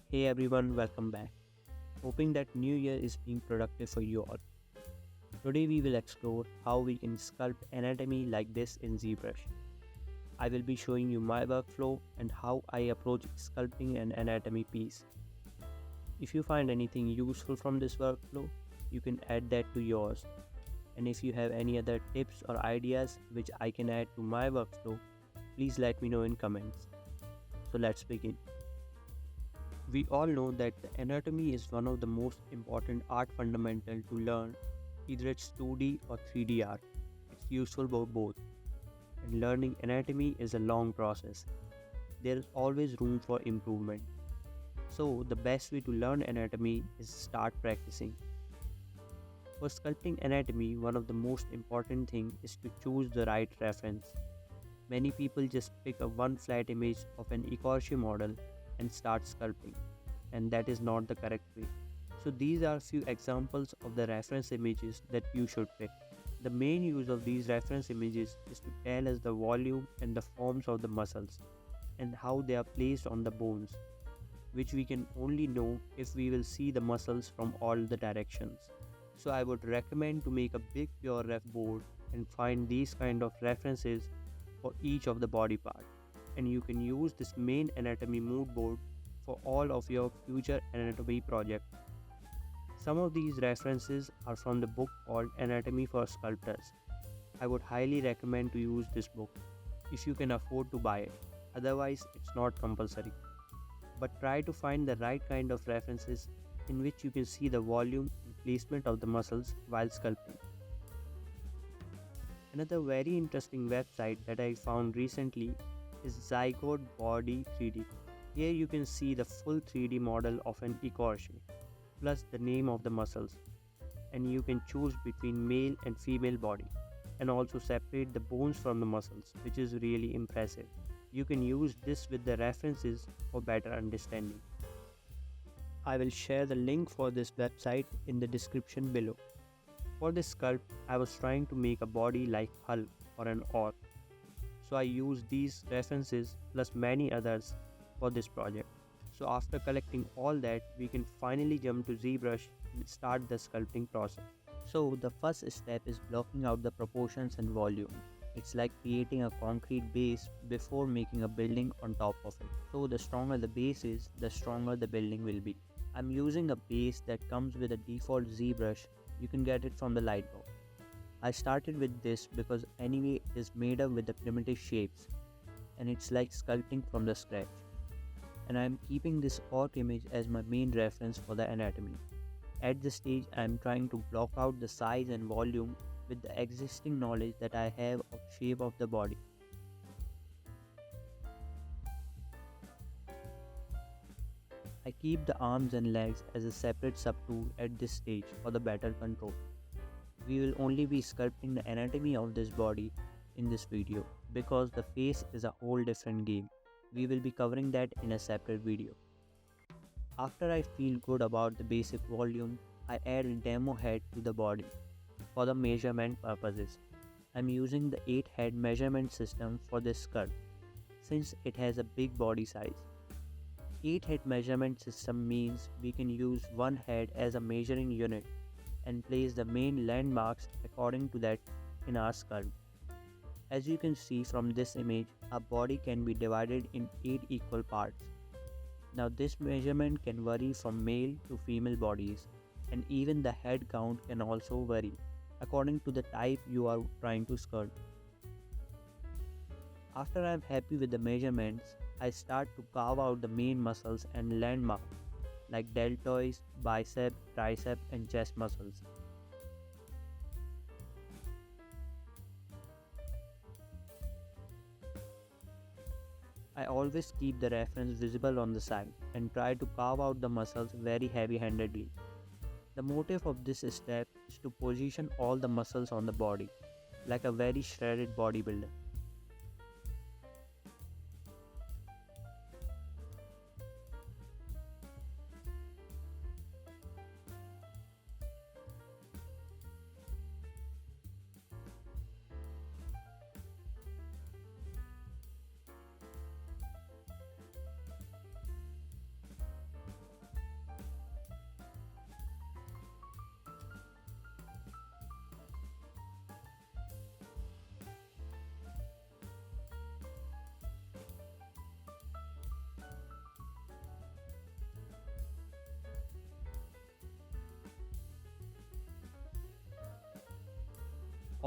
Hey everyone, welcome back. Hoping that new year is being productive for you all. Today we will explore how we can sculpt anatomy like this in Zbrush. I will be showing you my workflow and how I approach sculpting an anatomy piece. If you find anything useful from this workflow, you can add that to yours. And if you have any other tips or ideas which I can add to my workflow, please let me know in comments. So let's begin. We all know that the anatomy is one of the most important art fundamental to learn, either it's 2D or 3D art. It's useful for both. And learning anatomy is a long process. There is always room for improvement. So the best way to learn anatomy is start practicing. For sculpting anatomy, one of the most important thing is to choose the right reference. Many people just pick a one flat image of an Ecorche model and start sculpting, and that is not the correct way. So these are few examples of the reference images that you should pick. The main use of these reference images is to tell us the volume and the forms of the muscles and how they are placed on the bones, which we can only know if we will see the muscles from all the directions. So I would recommend to make a big pure ref board and find these kind of references for each of the body part, and you can use this main anatomy mood board for all of your future anatomy projects. Some of these references are from the book called Anatomy for Sculptors. I would highly recommend to use this book if you can afford to buy it. Otherwise, it's not compulsory. But try to find the right kind of references in which you can see the volume and placement of the muscles while sculpting. Another very interesting website that I found recently is Zygote Body 3D. Here you can see the full 3D model of an Ecorche, plus the name of the muscles, and you can choose between male and female body, and also separate the bones from the muscles, which is really impressive. You can use this with the references for better understanding. I will share the link for this website in the description below. For this sculpt, I was trying to make a body like Hulk or an orc, so I used these references plus many others for this project. So after collecting all that, we can finally jump to ZBrush and start the sculpting process. So the first step is blocking out the proportions and volume. It's like creating a concrete base before making a building on top of it. So the stronger the base is, the stronger the building will be. I'm using a base that comes with a default ZBrush. You can get it from the Lightbox. I started with this because anyway it is made up with the primitive shapes, and it's like sculpting from the scratch. And I am keeping this orc image as my main reference for the anatomy. At this stage I am trying to block out the size and volume with the existing knowledge that I have of shape of the body. I keep the arms and legs as a separate subtool at this stage for the better control. We will only be sculpting the anatomy of this body in this video because the face is a whole different game. We will be covering that in a separate video. After I feel good about the basic volume, I add a demo head to the body for the measurement purposes. I am using the 8 head measurement system for this sculpt since it has a big body size. 8 head measurement system means we can use one head as a measuring unit and place the main landmarks according to that in our sculpt. As you can see from this image, our body can be divided in 8 equal parts. Now this measurement can vary from male to female bodies, and even the head count can also vary according to the type you are trying to sculpt. After I am happy with the measurements, I start to carve out the main muscles and landmarks like deltoids, bicep, tricep and chest muscles. I always keep the reference visible on the side and try to carve out the muscles very heavy-handedly. The motive of this step is to position all the muscles on the body, like a very shredded bodybuilder.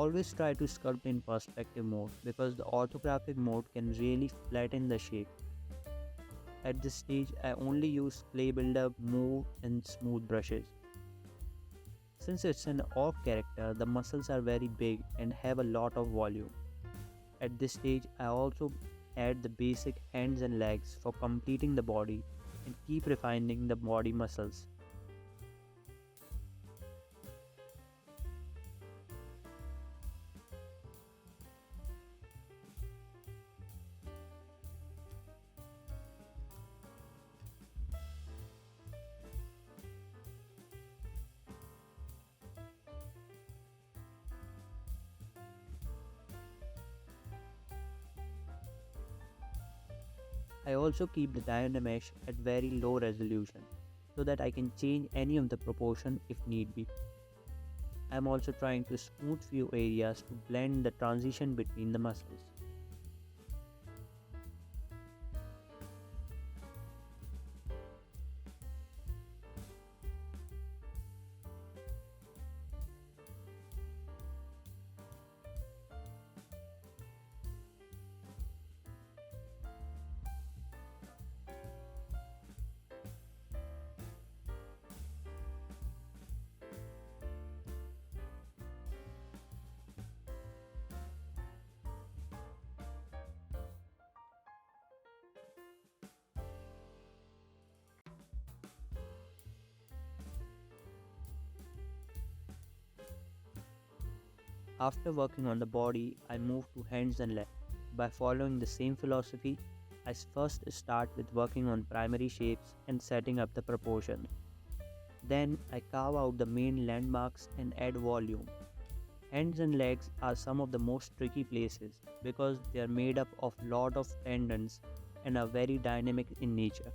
Always try to sculpt in perspective mode because the orthographic mode can really flatten the shape. At this stage, I only use clay builder, move and smooth brushes. Since it's an orc character, the muscles are very big and have a lot of volume. At this stage, I also add the basic hands and legs for completing the body and keep refining the body muscles. I also keep the Dynamesh at very low resolution so that I can change any of the proportion if need be. I am also trying to smooth few areas to blend the transition between the muscles. After working on the body, I move to hands and legs. By following the same philosophy, I first start with working on primary shapes and setting up the proportions. Then I carve out the main landmarks and add volume. Hands and legs are some of the most tricky places because they are made up of lot of tendons and are very dynamic in nature.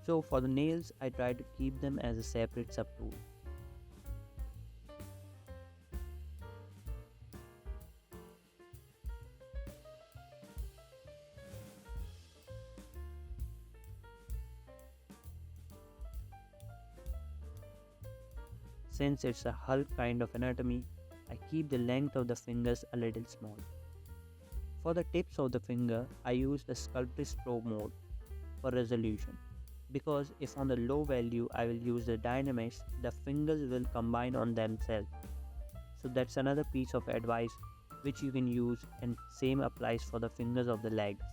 So for the nails, I try to keep them as a separate subtool. Since it's a Hulk kind of anatomy, I keep the length of the fingers a little small. For the tips of the finger, I use the Sculptist Pro mode for resolution. Because if on the low value I will use the Dynamesh, the fingers will combine on themselves. So that's another piece of advice which you can use, and same applies for the fingers of the legs.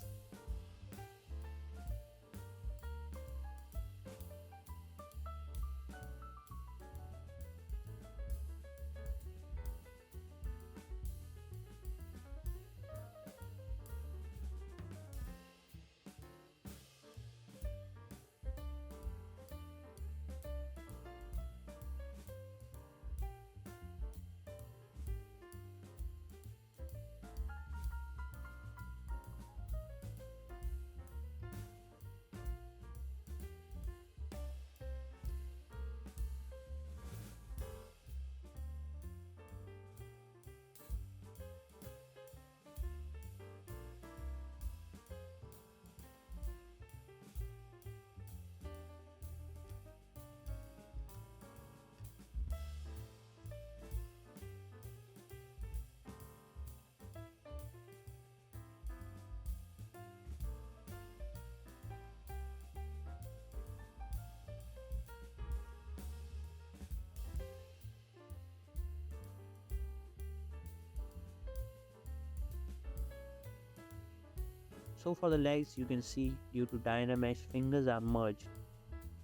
So for the legs, you can see due to Dynamesh, fingers are merged.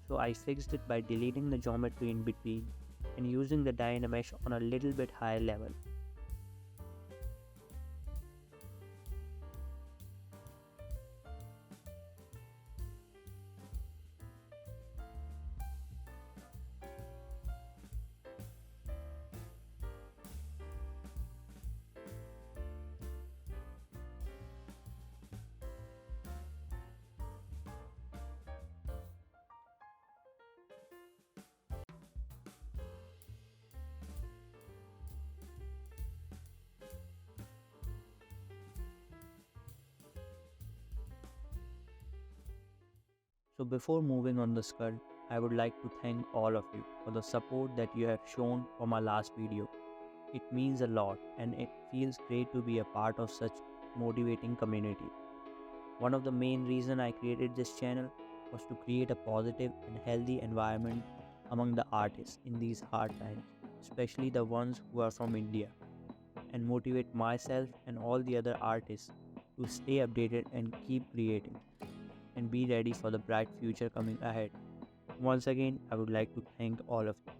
So I fixed it by deleting the geometry in between and using the Dynamesh on a little bit higher level. So before moving on the sculpt, I would like to thank all of you for the support that you have shown for my last video. It means a lot and it feels great to be a part of such motivating community. One of the main reasons I created this channel was to create a positive and healthy environment among the artists in these hard times, especially the ones who are from India, and motivate myself and all the other artists to stay updated and keep creating and be ready for the bright future coming ahead. Once again, I would like to thank all of you.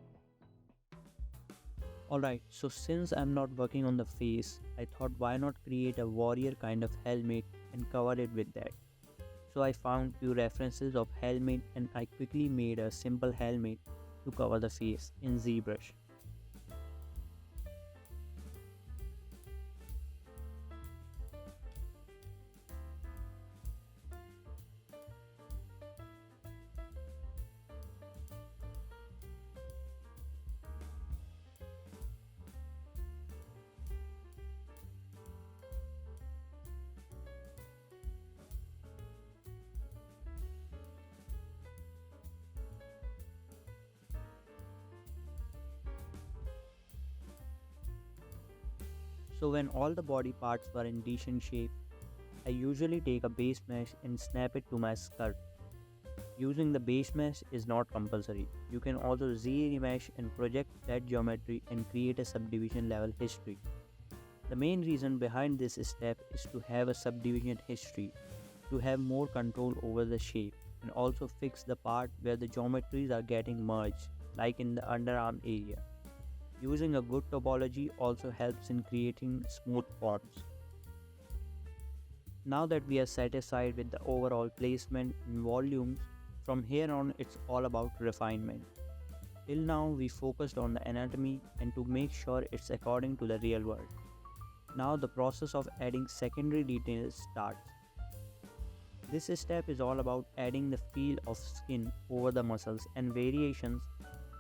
Alright, so since I'm not working on the face, I thought why not create a warrior kind of helmet and cover it with that. So I found few references of helmet and I quickly made a simple helmet to cover the face in Zbrush. So when all the body parts were in decent shape, I usually take a base mesh and snap it to my sculpt. Using the base mesh is not compulsory. You can also Z-remesh and project that geometry and create a subdivision level history. The main reason behind this step is to have a subdivision history, to have more control over the shape and also fix the part where the geometries are getting merged, like in the underarm area. Using a good topology also helps in creating smooth forms. Now that we are satisfied with the overall placement and volumes, from here on it's all about refinement. Till now we focused on the anatomy and to make sure it's according to the real world. Now the process of adding secondary details starts. This step is all about adding the feel of skin over the muscles and variations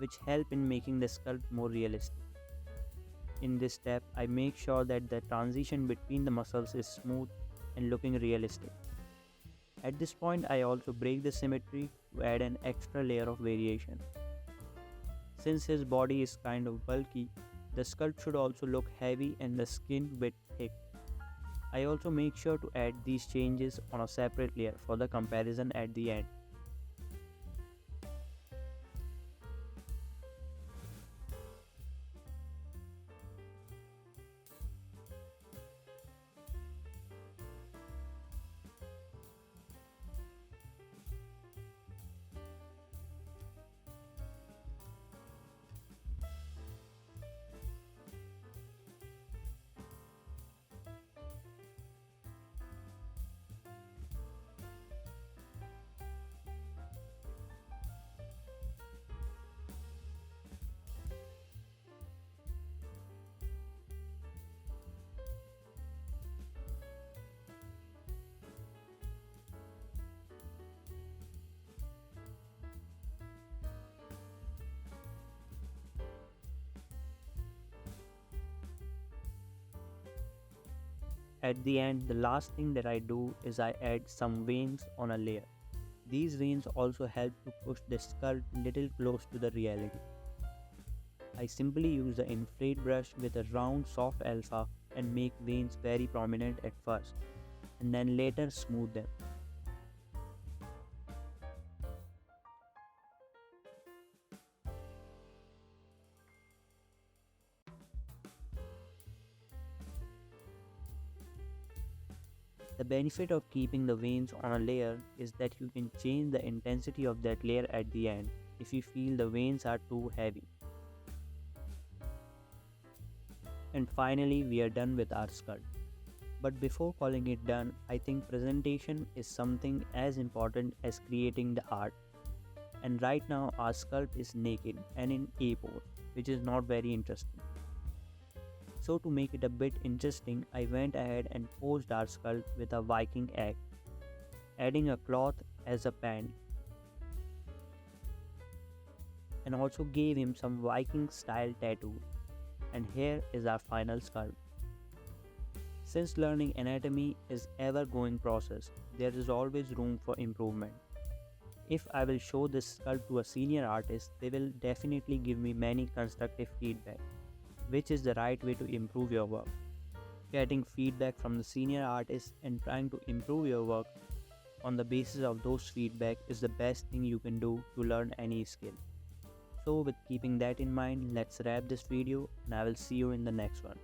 which help in making the sculpt more realistic. In this step, I make sure that the transition between the muscles is smooth and looking realistic. At this point, I also break the symmetry to add an extra layer of variation. Since his body is kind of bulky, the sculpt should also look heavy and the skin bit thick. I also make sure to add these changes on a separate layer for the comparison at the end. At the end, the last thing that I do is I add some veins on a layer. These veins also help to push the sculpt little close to the reality. I simply use the inflate brush with a round soft alpha and make veins very prominent at first, and then later smooth them. The benefit of keeping the veins on a layer is that you can change the intensity of that layer at the end if you feel the veins are too heavy. And finally, we are done with our sculpt. But before calling it done, I think presentation is something as important as creating the art. And right now our sculpt is naked and in A pose, which is not very interesting. So to make it a bit interesting, I went ahead and posed our sculpt with a Viking egg, adding a cloth as a pant, and also gave him some Viking style tattoo. And here is our final sculpt. Since learning anatomy is ever going process, there is always room for improvement. If I will show this sculpt to a senior artist, they will definitely give me many constructive feedback, which is the right way to improve your work. Getting feedback from the senior artist and trying to improve your work on the basis of those feedback is the best thing you can do to learn any skill. So with keeping that in mind, let's wrap this video and I will see you in the next one.